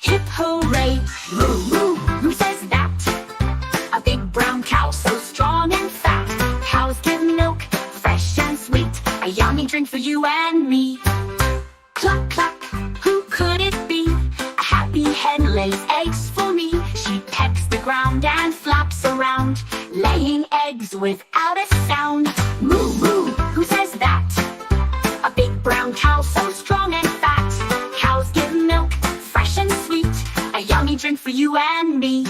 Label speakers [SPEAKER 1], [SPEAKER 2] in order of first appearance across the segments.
[SPEAKER 1] Hip hooray, moo moo, who says that? A big brown cow, so strong and fat. Cows give milk, fresh and sweet, a yummy drink for you and me. Cluck cluck, who could it be? A happy hen lays eggs for me. She pecks the ground and flaps around, laying eggs without a sound. Moo moo, who says that? A big brown cow, so strong and fat. Cows give milk, fresh and sweet, a yummy drink for you and me.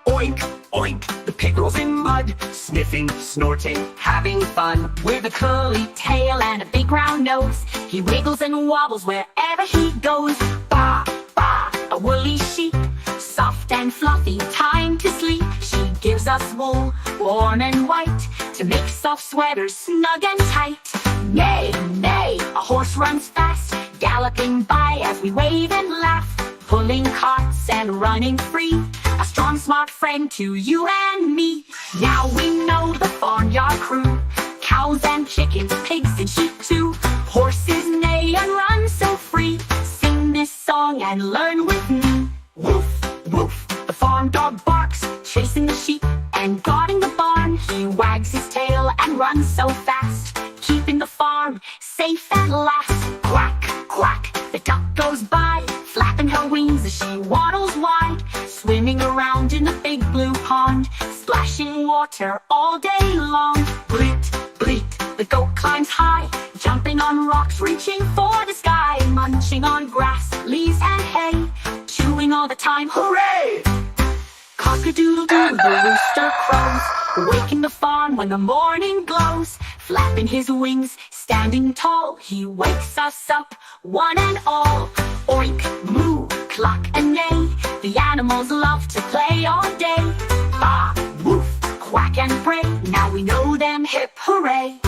[SPEAKER 2] Oink, oink, the pig rolls in mud, sniffing, snorting, having fun.
[SPEAKER 1] With a curly tail and a big round nose, he wiggles and wobbles wherever he goes. Baa, baa, a woolly sheep, soft and fluffy, time to sleep. She gives us wool, warm and white, to make soft sweaters snug and tight. Neigh, neigh, a horse runs fast, galloping by as we wave and laugh, pulling carts and running free, a strong smart friend to you and me. Now we know the farmyard crew, cows and chickens, pigs and sheep too. Horses neigh and run so free, sing this song and learn with me. Woof, woof, the farm dog barks, chasing the sheep and guarding the barn. He wags his tail and runs so fast, keeping the farm safe at last. Quack, quack, the duck goes by, flapping her wings as she waddles wide, swimming around in the big blue pond, splashing water all day long. Bleat, bleat, the goat climbs high, jumping on rocks, reaching for the sky, munching on grass, leaves and hay, chewing all the time. Hooray! Cock-a-doodle-doo, the rooster crows, waking the farm when the morning glows. Flapping his wings, standing tall, he wakes us up, one and all. Oink, moo, cluck and neigh, the animals love to play all day. Baa, woof, quack and bray, now we know them, hip hooray.